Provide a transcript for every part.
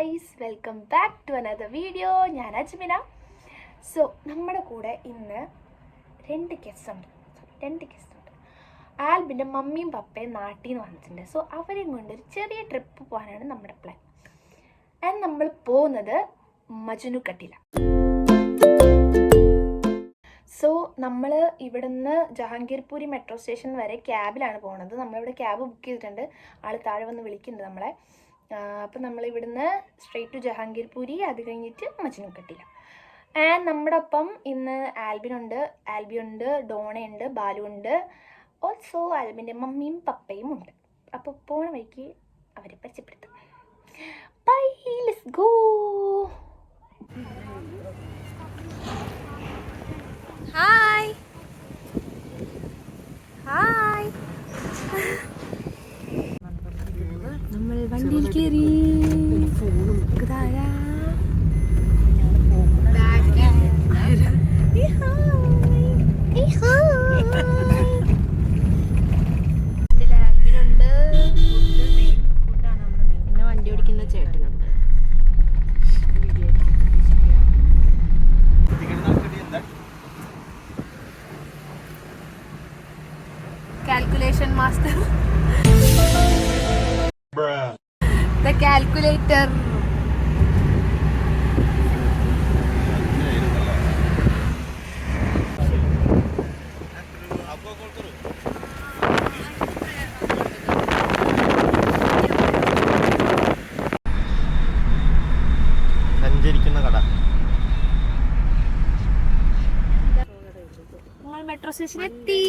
Guys, welcome back to another video. ഞാൻ Ajmina. So നമ്മുടെ കൂടെ ഇന്ന് രണ്ട് ഗസ്റ്റ് ഉണ്ട്. ആൽബിൻ്റെ മമ്മിയും പപ്പയും നാട്ടിൽ നിന്ന് വന്നിട്ടുണ്ട്. സോ അവരെയും കൊണ്ട് ഒരു ചെറിയ ട്രിപ്പ് പോകാനാണ് നമ്മുടെ പ്ലാൻ. ആൻഡ് നമ്മൾ പോകുന്നത് മജനുക്കട്ടില. സോ നമ്മൾ ഇവിടുന്ന് ജഹാംഗീർപൂരി മെട്രോ സ്റ്റേഷൻ വരെ ക്യാബിലാണ് പോകുന്നത്. നമ്മളിവിടെ ക്യാബ് ബുക്ക് ചെയ്തിട്ടുണ്ട്. ആൾ താഴെ വന്ന് വിളിക്കുന്നുണ്ട് നമ്മളെ. അപ്പം നമ്മൾ ഇവിടുന്ന് സ്ട്രെയിറ്റ് ടു ജഹാംഗീർപൂരി, അത് കഴിഞ്ഞിട്ട് മജനുക്കട്ടില. ആൻഡ് നമ്മുടെ ഒപ്പം ഇന്ന് ആൽബിയുണ്ട്, ഡോണയുണ്ട്, ബാലുണ്ട്. ഓൾസോ ആൽബിൻ്റെ മമ്മിയും പപ്പയും ഉണ്ട്. അപ്പോൾ പോണ വഴിക്ക് അവരെ പരിചയപ്പെടുത്തും. Bye, let's go. Hi hi, നമ്മൾ വണ്ടിയിൽ കയറി. പിന്നെ വണ്ടി ഓടിക്കുന്ന ചേട്ടനുണ്ട്. Calculation master. The calculator. സഞ്ചരിക്കുന്ന കട. നമ്മൾ മെട്രോ സ്റ്റേഷനിൽ എത്തി.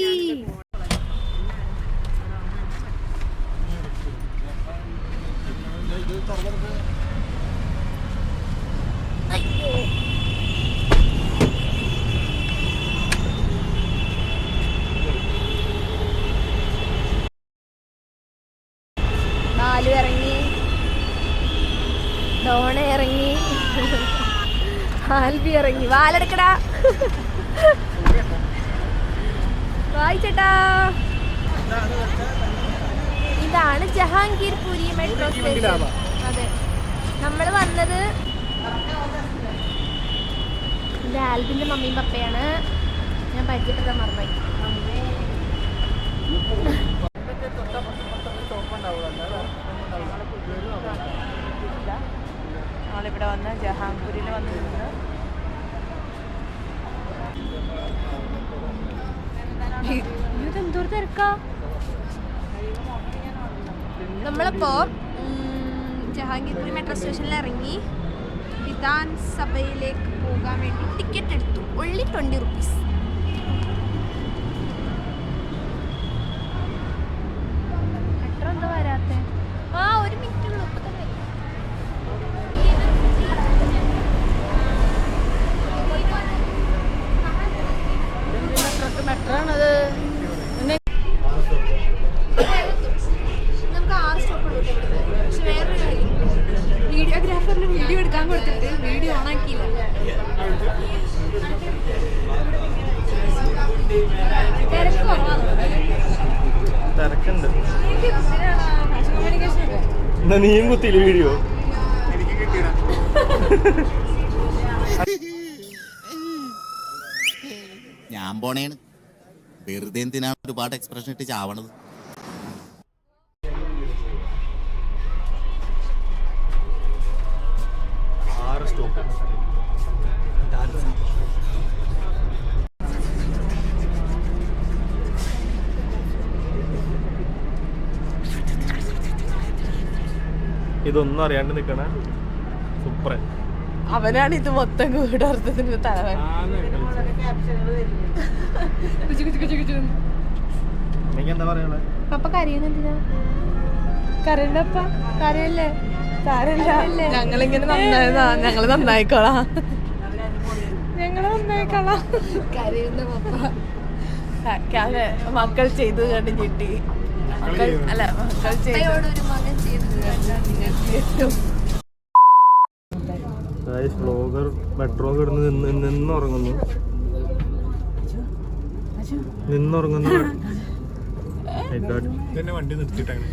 ബാലു ഇറങ്ങി, ഡോണ ഇറങ്ങി, ആൽബി ഇറങ്ങി. വാലെടുക്കടാ, വായിച്ചേട്ടാ. ഇതാണ് ജഹാംഗീർപൂരി മെട്രോ സ്റ്റേഷൻ. അതെ, നമ്മൾ വന്നത് എൻ്റെ ആൽബിൻ്റെ മമ്മിയും പപ്പയാണ്. ഞാൻ പരിചയപ്പെടാൻ മറന്നുപോയി. നമ്മളിവിടെ വന്ന് ജഹാംഗീറിൽ വന്ന് നിന്ന് ഇതെന്തോ തിരക്കാ. നമ്മളിപ്പോ ജഹാംഗീർപൂരി മെട്രോ സ്റ്റേഷനിൽ ഇറങ്ങി വിധാൻ സഭയിലേക്ക് പോകാൻ വേണ്ടി ടിക്കറ്റ് എടുത്തു. only 20 rupees. എത്ര എന്താ വരാത്തെ? ഒരു മിനിറ്റ് ഉള്ളൂ. മെട്രോ ആണത്. നമുക്ക് 6 സ്റ്റോപ്പ് ഉള്ളൂ. പക്ഷെ വേറൊരു കാര്യം, വീഡിയോഗ്രാഫറിന് വീഡിയോ എടുക്കാൻ കൊടുത്തിട്ട് വീഡിയോ ഓൺ ആക്കിയില്ല. തിരക്കുണ്ട്. നീയും കുത്തിയില്ല വീഡിയോ. ഞാൻ പോണേണ്. വെറുതെ എന്തിനാണ് ഒരുപാട് എക്സ്പ്രഷൻ ഇട്ട് ചാവണത്? ഇതൊന്നും അറിയാണ്ട് നിക്കണ സൂപ്പർ. അവനാണ് ഇത് മൊത്തം കൂടർത്ഥത്തിന് തലവൻ. എനിക്ക് എന്താ പറയാ? പപ്പ കരയുന്നെന്തിനാ? കരണ്ടപ്പ കരയല്ലേ? സാരല്ലേ, ഞങ്ങളിങ്ങനെ നന്നായതാ. ഞങ്ങള് നന്നായിക്കോളാം. കരയുന്ന പപ്പ. മക്കൾ ചെയ്തു കണ്ട് ഞെട്ടി. അല്ല, മക്കൾ ഒരു മകൻ ചെയ്തു. വ്ലോഗർ മെട്രോ കിടന്ന് നിന്നുറങ്ങുന്നു. വണ്ടി നിർത്തിയിട്ടാണ്.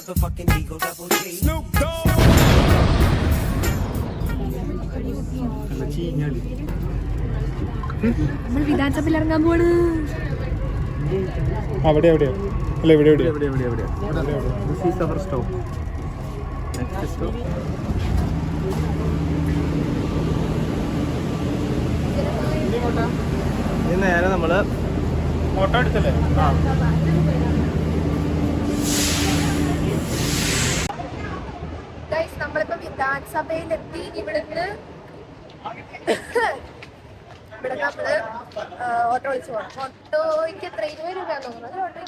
നമ്മൾ വിധാനസഭയിൽ ഇറങ്ങാൻ പോവാണ്. അവിടെ എവിടെയാ? അല്ല ഇവിടെ എവിടെയാ? This is our stop. Next stop. ഇനി നേരെ നമ്മള് ഫോട്ടോ എടുത്തല്ലേ? ഗൈസ് നമ്മളിപ്പോ വിധാനസഭയിലെത്തി. ഇവിടുന്ന് നമ്മള് ഓട്ടോ വിളിച്ചു പോകണം. ഓട്ടോയ്ക്ക് എത്ര 20 രൂപയാന്ന് തോന്നുന്നത്. ഓട്ടോ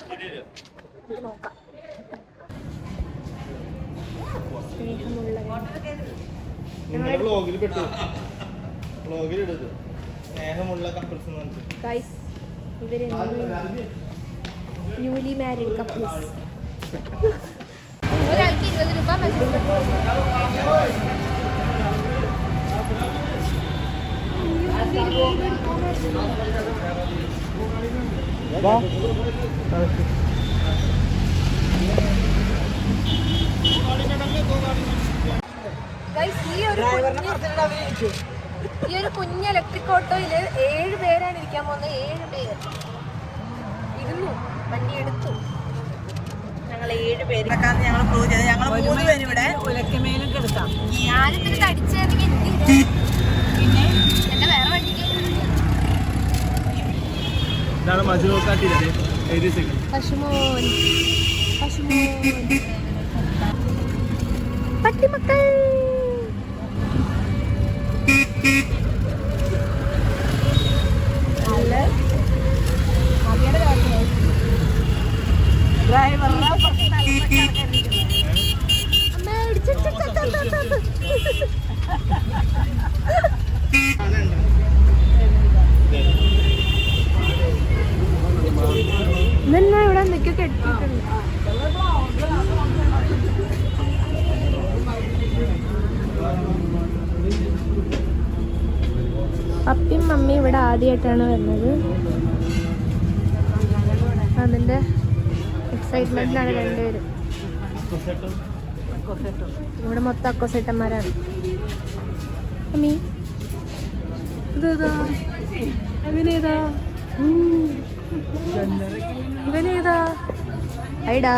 നോക്കാം. ഗൈസ് ഇവര് ന്യൂലി മാരീഡ് കപ്പിൾസ്. ഒരാൾക്ക് 20 രൂപ മെസ്സേജ്. ഈ ഒരു കുഞ്ഞ് ഇലക്ട്രിക് ഓട്ടോയില് 7 പേരാണ് ഇരിക്കാൻ പോകുന്നത്. 7 പേര് ഇരുന്നു, വണ്ടി എടുത്തു. ഞങ്ങൾ 7 പേര് ഞങ്ങൾ പ്രൂവ് ചെയ്ത് ഞങ്ങൾ 3 പേര് ഇവിടെ ഉലക്കമേലും കിടക്കാം. ഞാനിതിന് തടിച്ചെങ്കിൽ പിന്നെ എന്റെ വേറെ വണ്ടിക്ക് പശുമോൻ പട്ടിമക്കൾ. ഇതെന്നാ ഇവിടെ എന്തൊക്കെയോ കെട്ടിയിട്ടുണ്ട്. പപ്പിയും മമ്മിയും ഇവിടെ ആദ്യമായിട്ടാണ് വരുന്നത്. അതിന്റെ എക്സൈറ്റ്മെന്റിലാണ് രണ്ടുപേരും. ഇവിടെ മൊത്തം അക്കോസേട്ടന്മാരാണ്. മമ്മി ഇതേതാ? ഇവനേതാ? ഇവനേതാ? ഐഡാ.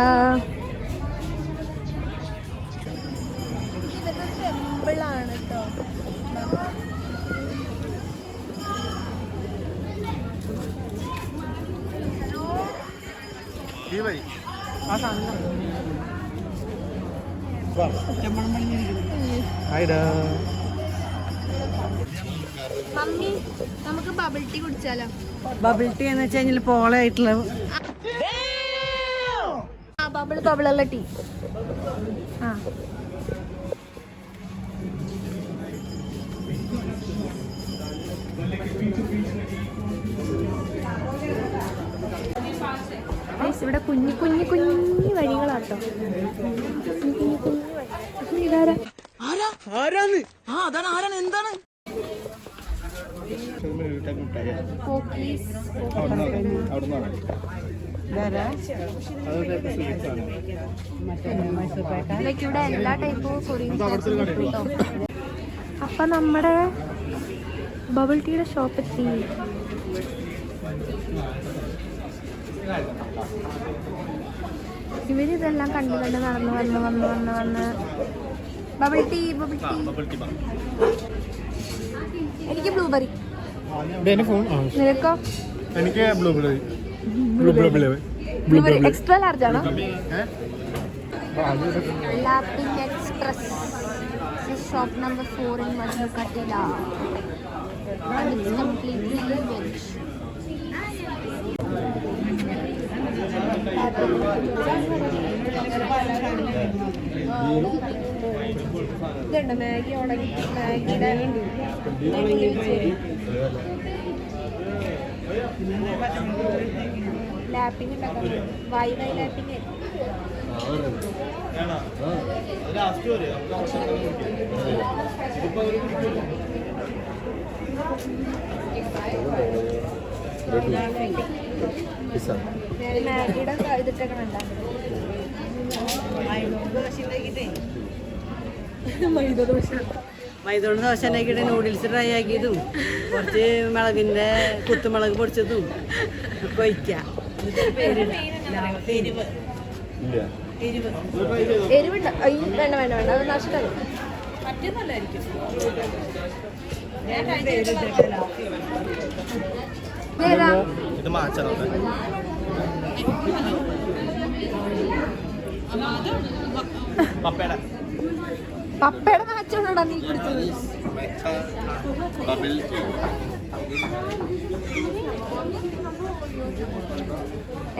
ടെമ്പിളാണ് കേട്ടോ. മമ്മി നമുക്ക് ബബിൾ ടീ കുടിച്ചാലോ? ബബിൾ ടീ എന്ന് വെച്ച് കഴിഞ്ഞാൽ പോളായിട്ടുള്ള ബബിളുള്ള ടീ. ആ ഇവിടെ കുഞ്ഞു കുഞ്ഞു കുഞ്ഞു വഴികളാട്ടോ. കുഞ്ഞു കുഞ്ഞു വഴി. ഇതാരാ? എന്താണ് ഇവിടെ എല്ലാ ടൈപ്പും കൊറിയൻ കേട്ടോ. അപ്പൊ നമ്മുടെ ബബിൾ ടീയുടെ ഷോപ്പ് എത്തി. ഇവരിതെല്ലാം കണ്ടു കണ്ട് നടന്ന് ബബിൾ ടീ. എനിക്ക് ബ്ലൂബെറി. നിനക്കോ? എനിക്ക് ബ്ലൂബെറി എക്സ്ട്രാ ലാർജ് ആണോ? Laphing express shop number 4 in Madhukatila. And it's completely veg. ഇതുണ്ട് മാഗി ഉണങ്ങി. മാഗിയുടെ ലാപ്പിംഗ് ഉണ്ടാക്കാം. വൈ ലാപ്പിംഗ്. മാഗിയുടെ ഇതിട്ടൊക്കെ ഉണ്ടാകും. മൈദോണ്ട് ദോശ ഉണ്ടാക്കിയിട്ട് നൂഡിൽസ് ഫ്രൈ ആക്കിയതും കുറച്ച് മുളകിൻ്റെ കുത്തുമുളക് പൊടിച്ചതും ഒക്കെ ഒഴിക്കാം. എരിവ് എരിവുണ്ട്. വേണ്ട വേണ്ട വേണ്ട, അത് നഷ്ടമല്ല. മറ്റേന്നല്ലായിരിക്കും. ഏതാ? ഇത് മാച്ചറോട്ടെ. പപ്പയുടെ പപ്പയുടെ നാച്ചോണ്ടാ നീ കുടിച്ചത്.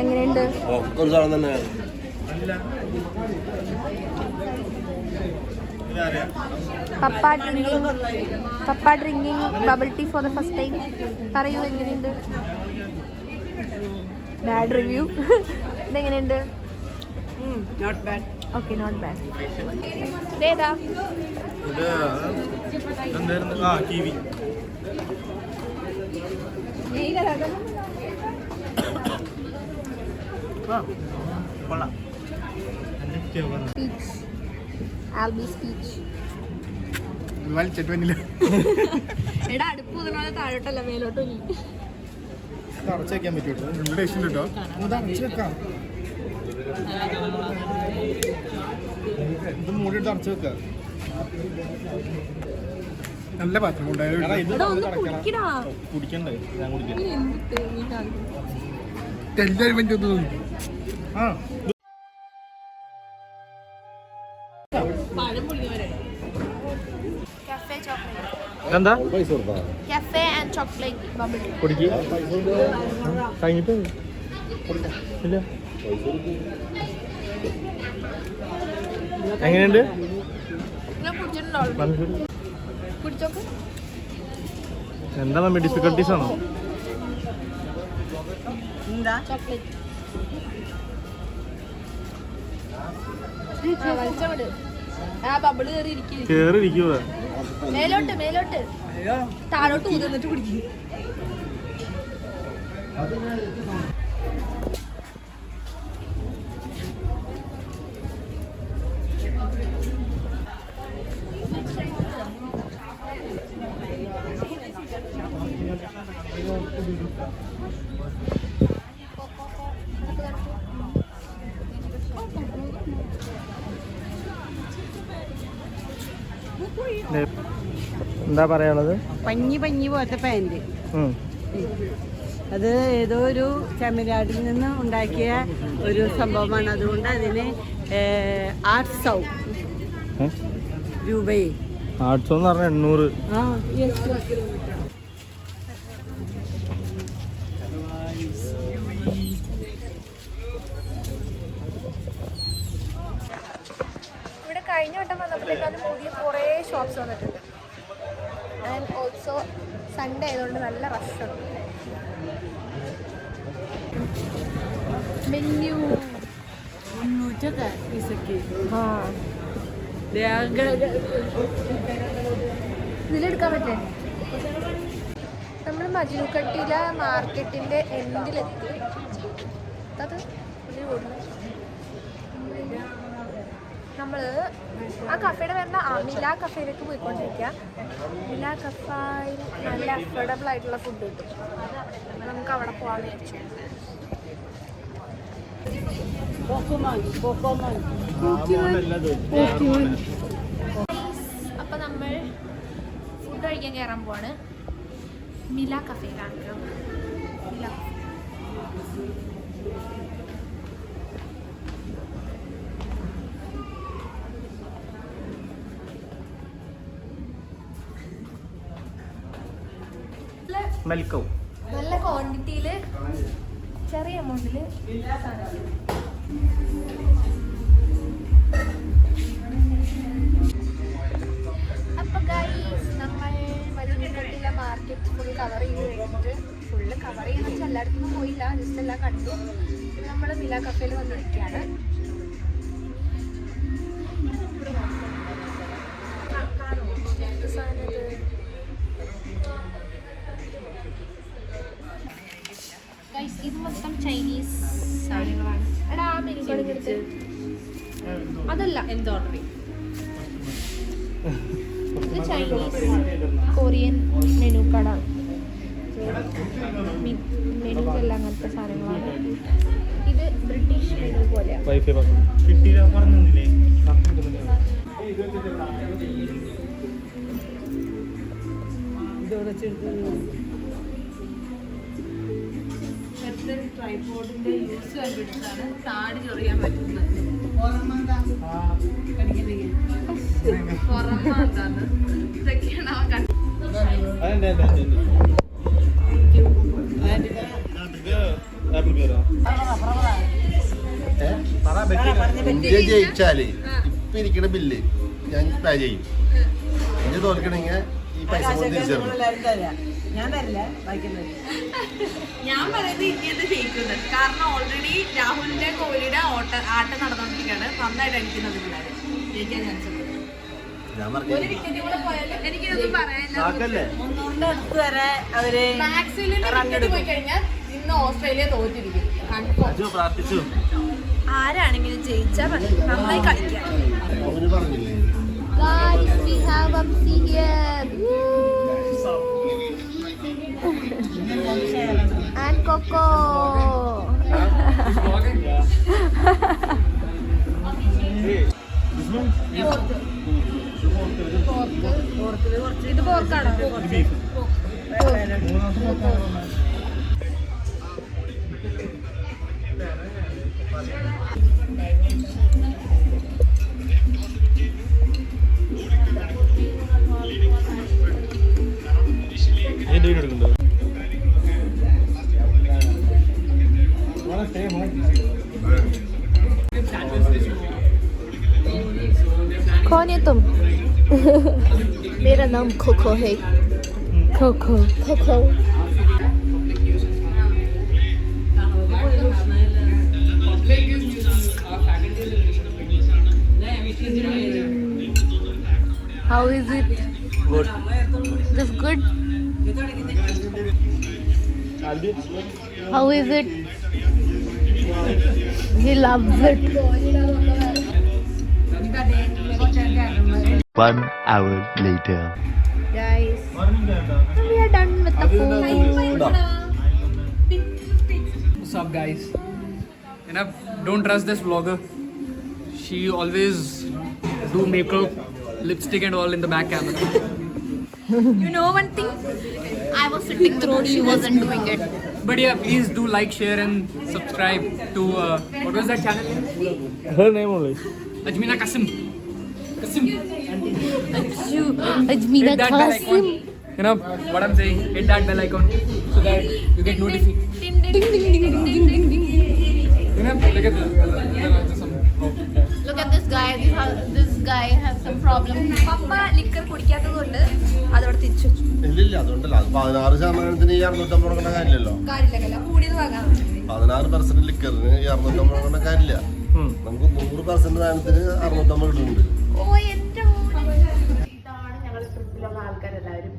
എങ്ങനെയുണ്ട്? പപ്പ drinking bubble tea for the first time. പറയൂ എങ്ങനെയുണ്ട്? Bad review. ഇതെങ്ങനെയുണ്ട്? Not bad. Okay, not bad. ഇതേതാ? ഇത് എന്തായിരുന്നു? കിവി. കൊള്ളാം. Speech. Albi speech. വലിച്ചിട്ട് വന്നില്ല. എടാ അടുപ്പ് കുതിർന്നാല് താഴോട്ടല്ല മേലോട്ടോ. നീ അടച്ചു വെക്കാൻ പറ്റൂട്ടോ. രണ്ട് ടേസ്റ്റ് കേട്ടോ. ഇത് അടച്ചു വെക്കാം. ഇത് മൂടിയിട്ട് അടച്ചു വെക്കാം. നല്ല പാത്രം ഉണ്ടായിരുന്നു. കുടിക്കണ്ടേ? ഞാൻ കുടിക്കാം. എല്ലാവരും വേണ്ടി ഒന്ന് തോന്നി. എന്താ cafe and chocolate bubble tea. കുടിക്ക്. കഴിഞ്ഞിട്ട് ഇല്ല. എങ്ങനെയുണ്ട്? ഞാൻ കുടിച്ചിട്ടുണ്ടോ? കുടിച്ചോക്ക്. എന്താ മമ്മി, ഡിഫിക്കൽട്ടീസ് ആണോ? എന്താ ചോക്ലേറ്റ് വലിച്ചോട്. ആ ബബിള് കയറി ഇരിക്കും. കേറിയിരിക്കുക. മേലോട്ട് മേലോട്ട് താഴോട്ട് ഊന്നിട്ട് കുടിക്കും. എന്താ പറയാനുള്ളത്? പഞ്ഞി പഞ്ഞി പോലത്തെ പാൻറ്. അത് ഏതോ ഒരു തമിഴ്നാട്ടിൽ നിന്ന് ഉണ്ടാക്കിയ ഒരു സംഭവമാണ്. അതുകൊണ്ട് അതിന് 800 രൂപയെ. 800 എന്ന് പറഞ്ഞാൽ 800. ഇവിടെ കഴിഞ്ഞ വട്ടം വന്നപ്പോഴത്തേക്കും അത് പുതിയ കുറേ ഷോപ്സ് വന്നിട്ടുണ്ട്. ആൻഡ് ഓൾസോ സൺഡേ ആയതുകൊണ്ട് നല്ല റഷുണ്ട്. മെന്യൂ 300 പൈസക്ക്. ഇതിലെടുക്കാൻ പറ്റേ? നമ്മൾ മജിലുക്കട്ടിയിലെ മാർക്കറ്റിൻ്റെ എൻഡിലെത്തി. അത് ഇതിൽ കൊടുക്കും. നമ്മൾ ആ കഫേയുടെ വരുന്ന മില കഫേയിലേക്ക് പോയിക്കൊണ്ടിരിക്കുക. മില കഫയിൽ നല്ല അഫോർഡബിൾ ആയിട്ടുള്ള ഫുഡ് കിട്ടും. നമുക്ക് അവിടെ പോകാമെന്ന് വിചാരിച്ചു. അപ്പം നമ്മൾ ഫുഡ് കഴിക്കാൻ കയറാൻ പോവാണ്. മില കഫേയിലാണ്. മില മെൽക്കോ നല്ല ക്വാണ്ടിറ്റിയിൽ ചെറിയ എമൗണ്ടിൽ അപ്പോൾ ഗൈസ് നമ്മൾ മജിലുക്കട്ടിയിലെ മാർക്കറ്റ് ഫുൾ കവർ ചെയ്ത് കഴിഞ്ഞിട്ട് ഫുള്ള് കവർ ചെയ്യുന്ന വെച്ചാൽ എല്ലായിടത്തും പോയില്ല, ജസ്റ്റ് എല്ലാം കണ്ടു. നമ്മൾ മില കഫേയിൽ വന്ന് നിൽക്കുകയാണ്. ഇത് മൊത്തം ചൈനീസ് സാധനങ്ങളാണ്. എടാ ആ മെനു കാർഡ് എടുത്ത് അതല്ല എന്ത് ഓർഡർ ഇത് ചൈനീസ് കൊറിയൻ മെനു കാർഡാണ്. മെനൂസ് എല്ലാം അങ്ങനത്തെ സാധനങ്ങളാണ്. ഇത് ബ്രിട്ടീഷ് മെനു പോലെയാണ്. വൈഫൈ കിട്ടിയില്ല പറഞ്ഞില്ലേ? ട്രൈപോഡിന്റെ യൂസ് കണ്ടുപിടിച്ചാണ് താടി ചൊറിയാൻ പറ്റുന്നത്. ഇതൊക്കെയാണ് അവൻ ഇന്ത്യ ജയിച്ചാല് ഇപ്പൊ ഇരിക്കണ ബില്ല് ഞാൻ പേ ചെയ്യും. ഇന്ത്യ തോൽക്കണെങ്കിൽ ഈ പൈസ തിരിച്ചറിയും. ഞാൻ തരില്ല, വായിക്കുന്നത്. ഞാൻ പറയുന്നത് ഇന്ത്യത്തെ ജയിക്കുന്നത്. കാരണം ഓൾറെഡി രാഹുലിന്റെ കോഹ്ലിയുടെ ആട്ടം നടന്നുകൊണ്ടിരിക്കുകയാണ്. നന്നായിട്ട് അടിക്കുന്നത് പിള്ളേര് ജയിക്കാൻ ചാൻസ് ഉണ്ട്. ഒരു വിക്കറ്റ് കൂടെ പോയാലും എനിക്കിതൊന്നും പറയാനില്ല. 300 അടുത്ത് വരെ അവര് മാക്സിമം വിക്കറ്റ് പോയി കഴിഞ്ഞാൽ ഇന്ന് ഓസ്ട്രേലിയ തോറ്റിരിക്കും. പ്രാർത്ഥിച്ചു. ആരാണെങ്കിലും ജയിച്ചാൽ മതി, നന്നായി കളിക്കാം. അവന് പറഞ്ഞില്ലേ Guys, we have Vamsi here. And Coco. ഇത് പോർക്കാണോ? ഇതിന്റെ വീഡിയോ എടുക്കണ്ടോ? कौन है तुम? मेरा नाम कोको है. Coco Coco. How is it? Good. Just good. How is it? He loves it. 1 hour later. Guys, we are done with the food. What's up, guys? Don't trust this vlogger. She always do makeup, lipstick and all in the back camera. You know one thing? I was sitting through, she wasn't doing it. But yeah, please do like, share and subscribe to what was that channel name? Her name only. Ajmeena Qasim. Qasim. Ajmeena Hit that bell icon. Qasim. You know what I'm saying? Hit that bell icon so that you get notified. You know, look at this. Look at this guy. This guy has some problem. പപ്പ liquor കുടിക്കാത്തത് കൊണ്ട് അതോടെ തിരിച്ചു വെച്ചു. ഇല്ലില്ല, അതുകൊണ്ടല്ല. അത് 16% ഈ 650 കൊടുക്കേണ്ട കാര്യമില്ലല്ലോ. കാര്യമില്ല, കൂടിയത് വാങ്ങാൻ 16% ലിക്കറിന് ഈ 650 കൊടുക്കേണ്ട കാര്യമില്ല. നമുക്ക് 100% സാധനത്തിന് 650 കിട്ടുന്നുണ്ട്. ഓ എന്റെ മോനെ. ഇതാണ് ഞങ്ങളുടെ ട്രിപ്പിലുള്ള ആൾക്കാരെല്ലാവരും.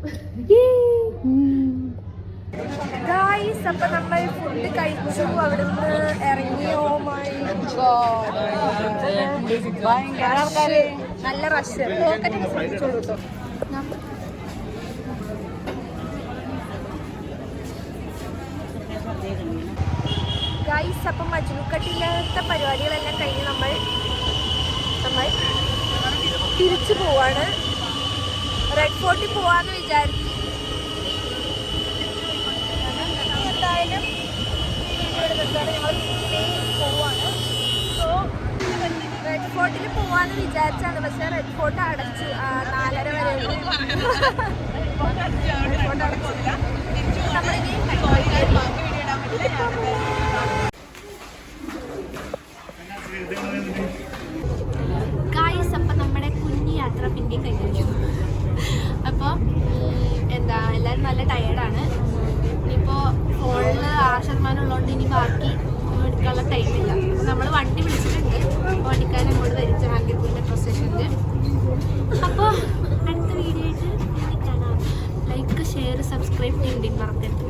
ഗായ്സ്, അപ്പൊ നമ്മൾ ഫുഡ് കഴിച്ചു, അവിടുന്ന് ഇറങ്ങി. ഓ മൈ ഗോഡ്, ഭയങ്കര ആൾക്കാര്, നല്ല റഷ്. പോക്കറ്റിന് ശ്രദ്ധിച്ചോളൂ കേട്ടോ. ഗായ്സ്, അപ്പം മജ്നുക്കട്ടില്ലാത്ത പരിപാടികളെല്ലാം കഴിഞ്ഞ് നമ്മൾ തിരിച്ചു പോവാണ്. റെഡ് ഫോർട്ടിൽ പോവാന്ന് വിചാരിച്ചു. എന്തായാലും ഞങ്ങൾ പോവാണ്. സോ റെഡ് ഫോർട്ടിൽ പോവാന്ന് വിചാരിച്ചാണ്, പക്ഷെ റെഡ് ഫോർട്ട് അടച്ചു. 4:30 വരെ റെഡ് ഫോർട്ട് അടച്ചു. നമ്മളിനി ഗായ്സ്, അപ്പം നമ്മുടെ കുഞ്ഞു യാത്ര പിന്നെ കഴിഞ്ഞു. അപ്പോൾ എല്ലാവരും നല്ല ടയേർഡാണ്. ഇനിയിപ്പോൾ ഫോണിൽ 6% ഉള്ളതുകൊണ്ട് ഇനി ബാക്കി എടുക്കാനുള്ള ടൈമില്ല. അപ്പോൾ നമ്മൾ വണ്ടി വിളിച്ചിട്ടുണ്ട്, വണ്ടിക്കാരൻ അങ്ങോട്ട് വരും ജഹാംഗീർപൂർ മെട്രോ സ്റ്റേഷനിൽ. അപ്പോൾ അടുത്ത വീഡിയോ ആയിട്ട് കാണാം. ലൈക്ക്, ഷെയർ, സബ്സ്ക്രൈബ് ചെയ്യേണ്ടി മറക്കരുത്.